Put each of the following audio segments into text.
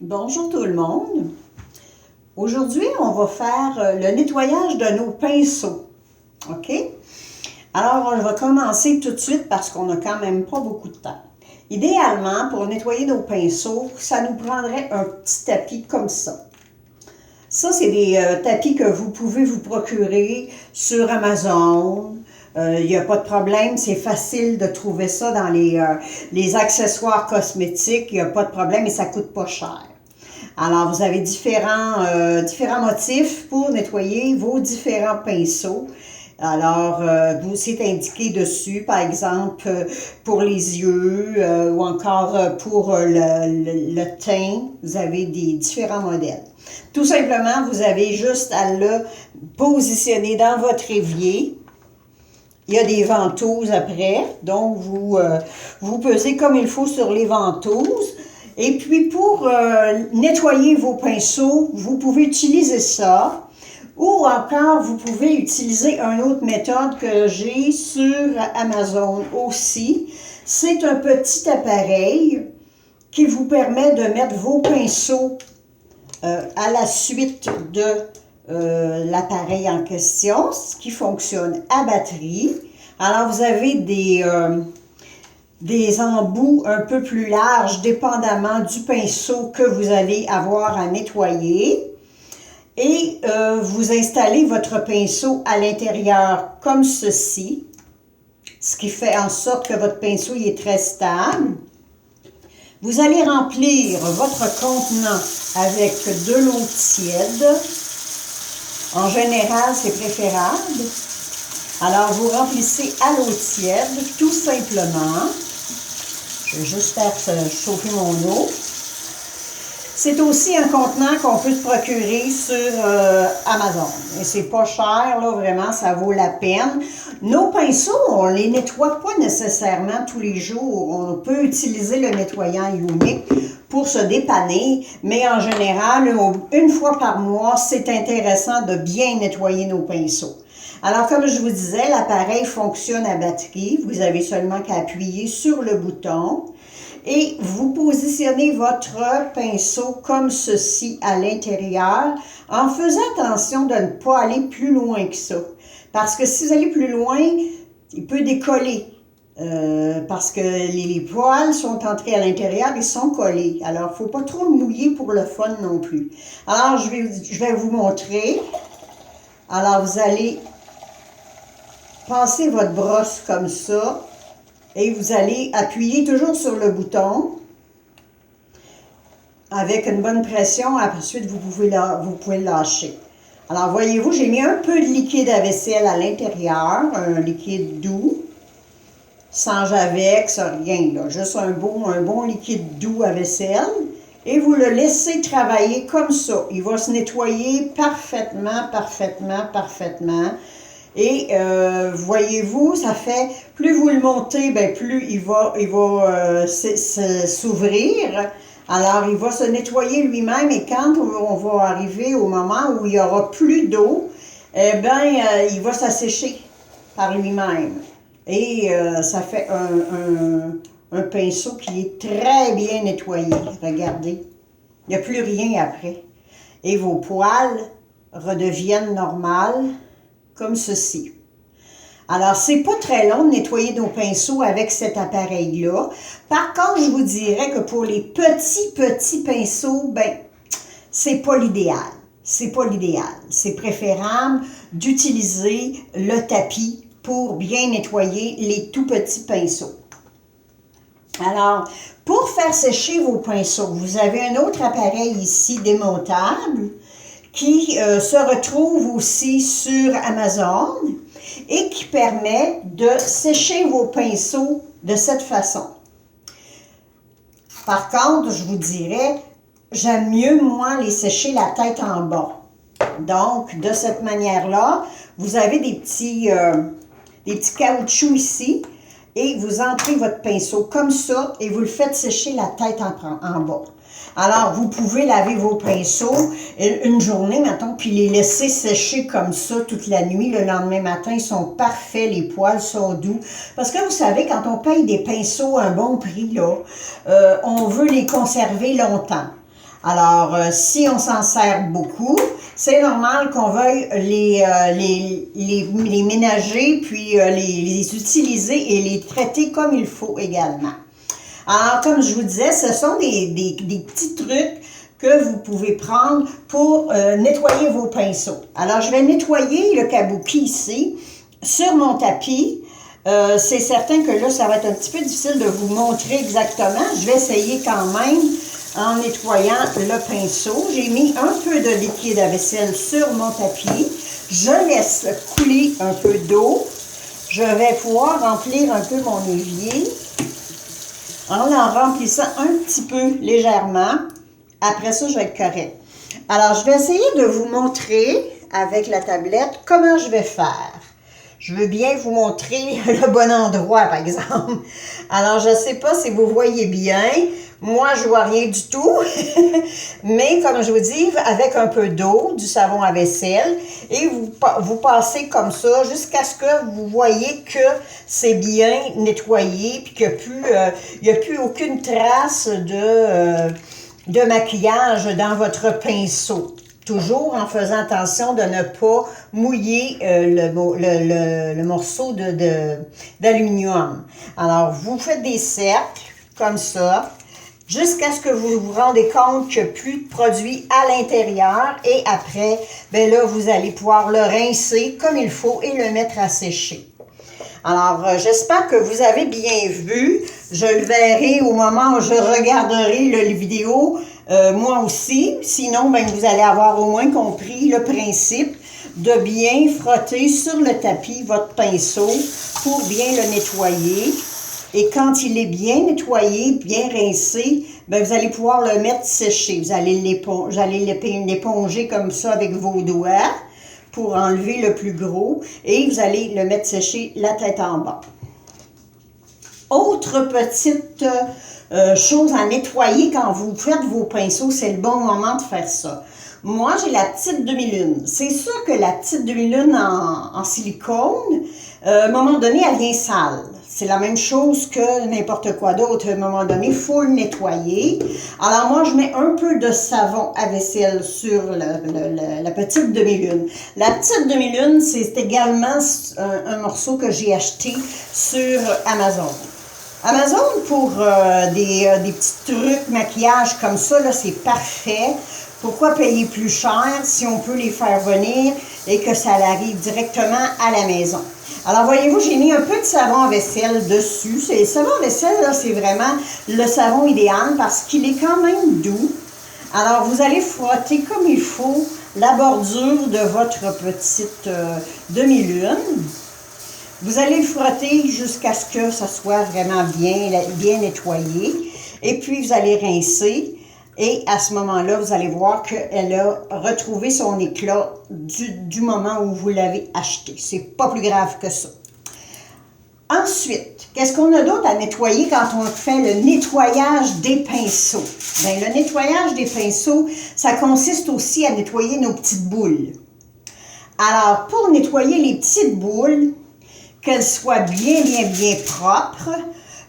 Bonjour tout le monde. Aujourd'hui, on va faire le nettoyage de nos pinceaux. OK? Alors, on va commencer tout de suite parce qu'on n'a quand même pas beaucoup de temps. Idéalement, pour nettoyer nos pinceaux, ça nous prendrait un petit tapis comme ça. Ça, c'est des tapis que vous pouvez vous procurer sur Amazon. Il n'y a pas de problème, c'est facile de trouver ça dans les accessoires cosmétiques. Il n'y a pas de problème et ça ne coûte pas cher. Alors, vous avez différents motifs pour nettoyer vos différents pinceaux. Alors, c'est indiqué dessus, par exemple, pour les yeux ou encore pour le teint. Vous avez des différents modèles. Tout simplement, vous avez juste à le positionner dans votre évier. Il y a des ventouses après, donc vous pesez comme il faut sur les ventouses. Et puis pour nettoyer vos pinceaux, vous pouvez utiliser ça. Ou encore, vous pouvez utiliser une autre méthode que j'ai sur Amazon aussi. C'est un petit appareil qui vous permet de mettre vos pinceaux à la suite de l'appareil en question, ce qui fonctionne à batterie. Alors, vous avez des embouts un peu plus larges, dépendamment du pinceau que vous allez avoir à nettoyer. Et vous installez votre pinceau à l'intérieur comme ceci, ce qui fait en sorte que votre pinceau il est très stable. Vous allez remplir votre contenant avec de l'eau tiède. En général, c'est préférable. Alors, vous remplissez à l'eau tiède, tout simplement. Je vais juste faire chauffer mon eau. C'est aussi un contenant qu'on peut se procurer sur Amazon. Et c'est pas cher, là, vraiment, ça vaut la peine. Nos pinceaux, on les nettoie pas nécessairement tous les jours. On peut utiliser le nettoyant Unique pour se dépanner, mais en général, une fois par mois, c'est intéressant de bien nettoyer nos pinceaux. Alors, comme je vous disais, l'appareil fonctionne à batterie. Vous avez seulement qu'à appuyer sur le bouton. Et vous positionnez votre pinceau comme ceci à l'intérieur en faisant attention de ne pas aller plus loin que ça. Parce que si vous allez plus loin, il peut décoller. Parce que les poils sont entrés à l'intérieur et sont collés. Alors, il ne faut pas trop le mouiller pour le fun non plus. Alors, je vais vous montrer. Alors, vous allez passer votre brosse comme ça. Et vous allez appuyer toujours sur le bouton avec une bonne pression. Ensuite, vous pouvez le lâcher. Alors, voyez-vous, j'ai mis un peu de liquide à vaisselle à l'intérieur, un liquide doux, sans Javex, rien, là, juste un bon liquide doux à vaisselle. Et vous le laissez travailler comme ça. Il va se nettoyer parfaitement, parfaitement, parfaitement. Et voyez-vous, ça fait, plus vous le montez, bien plus il va s'ouvrir. Alors, il va se nettoyer lui-même et quand on va arriver au moment où il n'y aura plus d'eau, eh bien, il va s'assécher par lui-même. Et ça fait un pinceau qui est très bien nettoyé. Regardez, il n'y a plus rien après. Et vos poils redeviennent normales. Comme ceci. Alors, c'est pas très long de nettoyer nos pinceaux avec cet appareil-là. Par contre, je vous dirais que pour les petits pinceaux, ben, c'est pas l'idéal. C'est pas l'idéal. C'est préférable d'utiliser le tapis pour bien nettoyer les tout petits pinceaux. Alors, pour faire sécher vos pinceaux, vous avez un autre appareil ici démontable qui se retrouve aussi sur Amazon et qui permet de sécher vos pinceaux de cette façon. Par contre, je vous dirais, j'aime mieux, moi, les sécher la tête en bas. Donc, de cette manière-là, vous avez des petits caoutchoucs ici et vous entrez votre pinceau comme ça et vous le faites sécher la tête en bas. Alors, vous pouvez laver vos pinceaux une journée, mettons, puis les laisser sécher comme ça toute la nuit. Le lendemain matin, ils sont parfaits, les poils sont doux. Parce que vous savez, quand on paye des pinceaux à un bon prix, là, on veut les conserver longtemps. Alors, si on s'en sert beaucoup, c'est normal qu'on veuille les ménager, puis les utiliser et les traiter comme il faut également. Alors, comme je vous disais, ce sont des petits trucs que vous pouvez prendre pour nettoyer vos pinceaux. Alors, je vais nettoyer le kabuki ici sur mon tapis. C'est certain que là, ça va être un petit peu difficile de vous montrer exactement. Je vais essayer quand même en nettoyant le pinceau. J'ai mis un peu de liquide à vaisselle sur mon tapis. Je laisse couler un peu d'eau. Je vais pouvoir remplir un peu mon évier en remplissant un petit peu légèrement. Après ça, je vais être correct. Alors, je vais essayer de vous montrer avec la tablette comment je vais faire. Je veux bien vous montrer le bon endroit, par exemple. Alors, je ne sais pas si vous voyez bien. Moi, je ne vois rien du tout. Mais, comme je vous dis, avec un peu d'eau, du savon à vaisselle, et vous passez comme ça jusqu'à ce que vous voyez que c'est bien nettoyé, puis qu'il n'y a plus aucune trace de maquillage dans votre pinceau. Toujours en faisant attention de ne pas mouiller le morceau d'aluminium. Alors, vous faites des cercles comme ça, jusqu'à ce que vous vous rendez compte qu'il n'y a plus de produit à l'intérieur. Et après, ben là, vous allez pouvoir le rincer comme il faut et le mettre à sécher. Alors, j'espère que vous avez bien vu. Je le verrai au moment où je regarderai la vidéo, moi aussi. Sinon, ben, vous allez avoir au moins compris le principe de bien frotter sur le tapis votre pinceau pour bien le nettoyer. Et quand il est bien nettoyé, bien rincé, ben, vous allez pouvoir le mettre sécher. Vous allez l'éponger comme ça avec vos doigts pour enlever le plus gros et vous allez le mettre sécher la tête en bas. Autre petite chose à nettoyer quand vous faites vos pinceaux, c'est le bon moment de faire ça. Moi, j'ai la petite demi-lune. C'est sûr que la petite demi-lune en silicone, à un moment donné, elle vient sale. C'est la même chose que n'importe quoi d'autre. À un moment donné, il faut le nettoyer. Alors moi, je mets un peu de savon à vaisselle sur la petite demi-lune. La petite demi-lune, c'est également un morceau que j'ai acheté sur Amazon. Amazon, pour des petits trucs, maquillage comme ça, là, c'est parfait. Pourquoi payer plus cher si on peut les faire venir et que ça arrive directement à la maison? Alors, voyez-vous, j'ai mis un peu de savon à vaisselle dessus. Le savon à vaisselle, là, c'est vraiment le savon idéal parce qu'il est quand même doux. Alors, vous allez frotter comme il faut la bordure de votre petite demi-lune. Vous allez le frotter jusqu'à ce que ça soit vraiment bien nettoyé. Et puis, vous allez rincer. Et à ce moment-là, vous allez voir qu'elle a retrouvé son éclat du moment où vous l'avez acheté. C'est pas plus grave que ça. Ensuite, qu'est-ce qu'on a d'autre à nettoyer quand on fait le nettoyage des pinceaux? Bien, le nettoyage des pinceaux, ça consiste aussi à nettoyer nos petites boules. Alors, pour nettoyer les petites boules, qu'elles soient bien propres,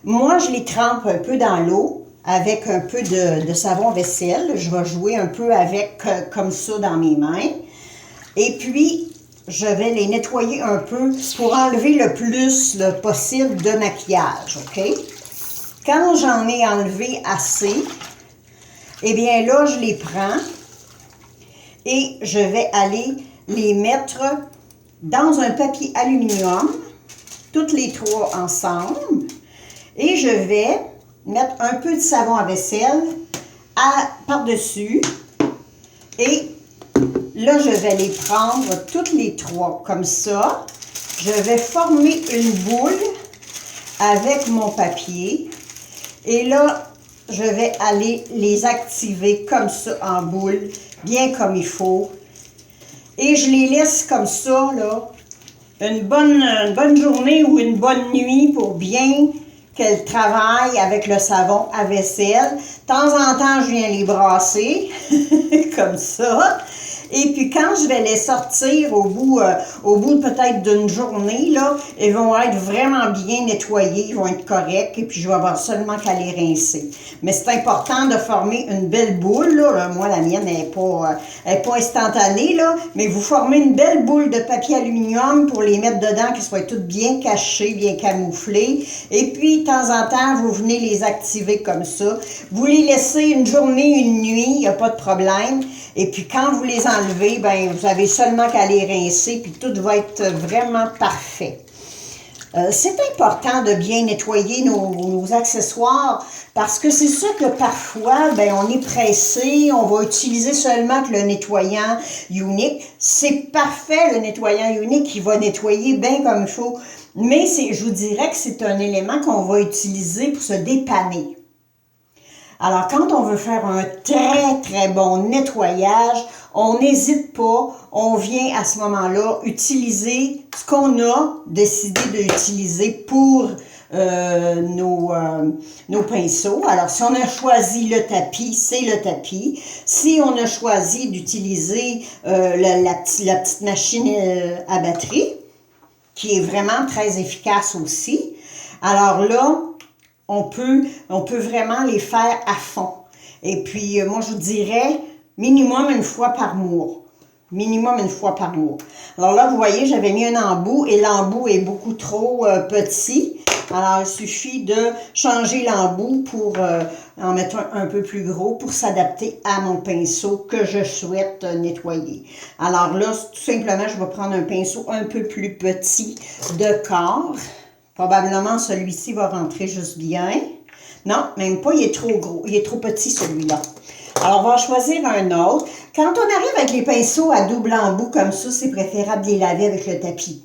moi, je les trempe un peu dans l'eau avec un peu de savon vaisselle. Je vais jouer un peu avec comme ça dans mes mains. Et puis, je vais les nettoyer un peu pour enlever le plus possible de maquillage, OK? Quand j'en ai enlevé assez, eh bien là, je les prends et je vais aller les mettre dans un papier aluminium, toutes les trois ensemble, et je vais mettre un peu de savon à vaisselle par-dessus. Et là, je vais les prendre toutes les trois comme ça. Je vais former une boule avec mon papier. Et là, je vais aller les activer comme ça en boule, bien comme il faut. Et je les laisse comme ça, là, une bonne journée ou une bonne nuit pour bien qu'elle travaille avec le savon à vaisselle. De temps en temps, je viens les brasser, comme ça. Et puis quand je vais les sortir au bout peut-être d'une journée, là, ils vont être vraiment bien nettoyés, ils vont être corrects, et puis je vais avoir seulement qu'à les rincer. Mais c'est important de former une belle boule, là. Moi, la mienne n'est pas instantanée, là, mais vous formez une belle boule de papier aluminium pour les mettre dedans, qu'elles soient toutes bien cachées, bien camouflées. Et puis, de temps en temps, vous venez les activer comme ça. Vous les laissez une journée, une nuit, il n'y a pas de problème. Et puis, quand vous les enlevez, ben vous avez seulement qu'à les rincer, puis tout va être vraiment parfait. C'est important de bien nettoyer nos accessoires parce que c'est sûr que parfois, ben, on est pressé, on va utiliser seulement que le nettoyant unique. C'est parfait le nettoyant unique qui va nettoyer bien comme il faut, mais je vous dirais que c'est un élément qu'on va utiliser pour se dépanner. Alors, quand on veut faire un très, très bon nettoyage, on n'hésite pas, on vient à ce moment-là utiliser ce qu'on a décidé d'utiliser pour nos pinceaux. Alors, si on a choisi le tapis, c'est le tapis. Si on a choisi d'utiliser la petite machine à batterie, qui est vraiment très efficace aussi, alors là, on peut vraiment les faire à fond. Et puis, moi, je vous dirais minimum une fois par mois. Minimum une fois par mois. Alors là, vous voyez, j'avais mis un embout et l'embout est beaucoup trop petit. Alors, il suffit de changer l'embout pour en mettre un peu plus gros pour s'adapter à mon pinceau que je souhaite nettoyer. Alors là, tout simplement, je vais prendre un pinceau un peu plus petit de corps. Probablement, celui-ci va rentrer juste bien. Non, même pas, il est trop gros. Il est trop petit, celui-là. Alors, on va choisir un autre. Quand on arrive avec les pinceaux à double embout comme ça, c'est préférable de les laver avec le tapis.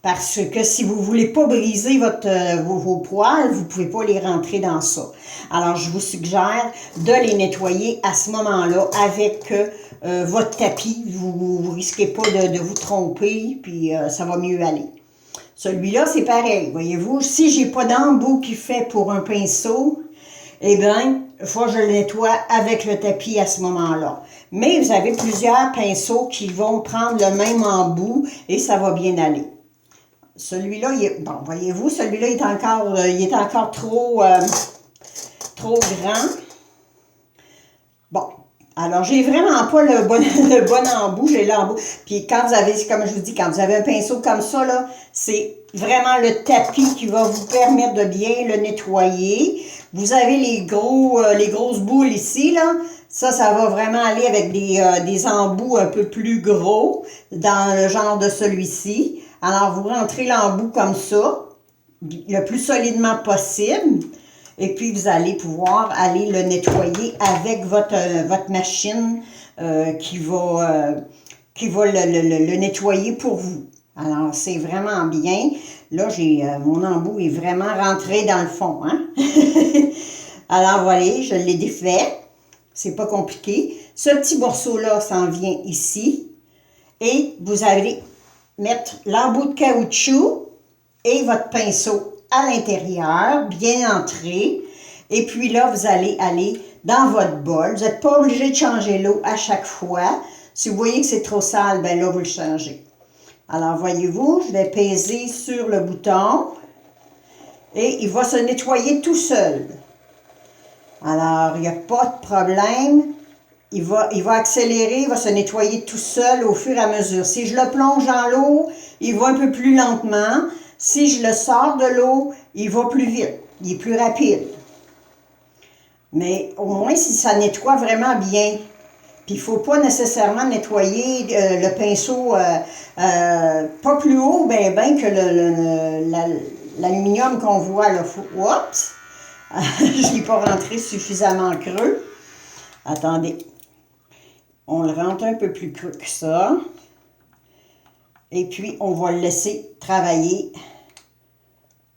Parce que si vous ne voulez pas briser vos poils, vous ne pouvez pas les rentrer dans ça. Alors, je vous suggère de les nettoyer à ce moment-là avec votre tapis. Vous ne risquez pas de vous tromper, puis ça va mieux aller. Celui-là, c'est pareil, voyez-vous. Si j'ai pas d'embout qui fait pour un pinceau, eh bien, il faut que je le nettoie avec le tapis à ce moment-là. Mais vous avez plusieurs pinceaux qui vont prendre le même embout et ça va bien aller. Celui-là, bon, voyez-vous, celui-là, il est encore trop grand. Bon, alors, j'ai vraiment pas le bon embout, j'ai l'embout. Puis quand vous avez, comme je vous dis, quand vous avez un pinceau comme ça, là, c'est vraiment le tapis qui va vous permettre de bien le nettoyer. Vous avez les grosses boules ici, là. Ça va vraiment aller avec des embouts un peu plus gros, dans le genre de celui-ci. Alors, vous rentrez l'embout comme ça, le plus solidement possible. Et puis, vous allez pouvoir aller le nettoyer avec votre machine qui va le nettoyer pour vous. Alors, c'est vraiment bien. Là, mon embout est vraiment rentré dans le fond. Hein? Alors, voilà, je l'ai défait. C'est pas compliqué. Ce petit morceau-là s'en vient ici. Et vous allez mettre l'embout de caoutchouc et votre pinceau à l'intérieur, bien entré. Et puis là, vous allez aller dans votre bol. Vous n'êtes pas obligé de changer l'eau à chaque fois. Si vous voyez que c'est trop sale, bien là, vous le changez. Alors, voyez-vous, je vais peser sur le bouton et il va se nettoyer tout seul. Alors, il n'y a pas de problème. Il va accélérer, il va se nettoyer tout seul au fur et à mesure. Si je le plonge dans l'eau, il va un peu plus lentement. Si je le sors de l'eau, il va plus vite. Il est plus rapide. Mais au moins, si ça nettoie vraiment bien. Puis il ne faut pas nécessairement nettoyer le pinceau pas plus haut ben que l'aluminium qu'on voit là. Oups! Je n'ai pas rentré suffisamment creux. Attendez. On le rentre un peu plus creux que ça. Et puis, on va le laisser travailler.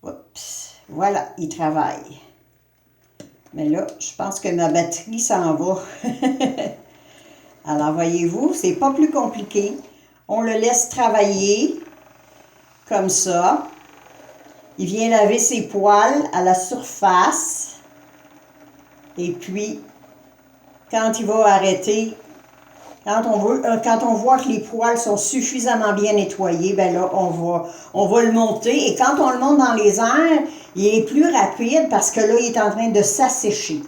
Oups. Voilà, il travaille. Mais là, je pense que ma batterie s'en va. Alors, voyez-vous, c'est pas plus compliqué. On le laisse travailler comme ça. Il vient laver ses poils à la surface. Et puis, quand il va arrêter, Quand on voit que les poils sont suffisamment bien nettoyés, ben là, on va le monter. Et quand on le monte dans les airs, il est plus rapide parce que là, il est en train de s'assécher.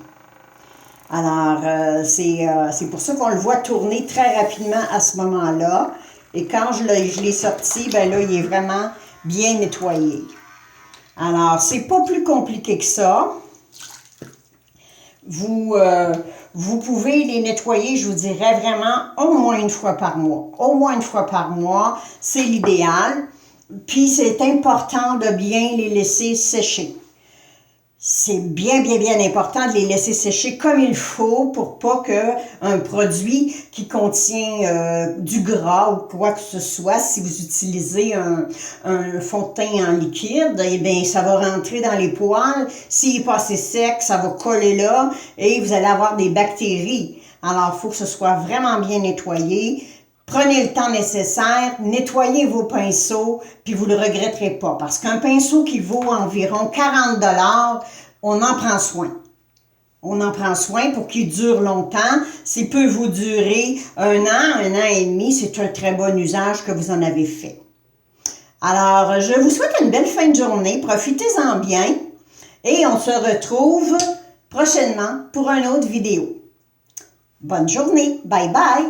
Alors, c'est pour ça qu'on le voit tourner très rapidement à ce moment-là. Et quand je l'ai sorti, ben là, il est vraiment bien nettoyé. Alors, c'est pas plus compliqué que ça. Vous pouvez les nettoyer, je vous dirais vraiment, au moins une fois par mois. Au moins une fois par mois, c'est l'idéal. Puis, c'est important de bien les laisser sécher. C'est bien important de les laisser sécher comme il faut pour pas qu'un produit qui contient du gras ou quoi que ce soit, si vous utilisez un fond de teint en liquide, eh bien, ça va rentrer dans les poils. S'il est pas assez sec, ça va coller là et vous allez avoir des bactéries. Alors, il faut que ce soit vraiment bien nettoyé. Prenez le temps nécessaire, nettoyez vos pinceaux, puis vous ne le regretterez pas. Parce qu'un pinceau qui vaut environ 40 $, on en prend soin. On en prend soin pour qu'il dure longtemps. S'il peut vous durer 1 an et demi, c'est un très bon usage que vous en avez fait. Alors, je vous souhaite une belle fin de journée. Profitez-en bien. Et on se retrouve prochainement pour une autre vidéo. Bonne journée. Bye bye.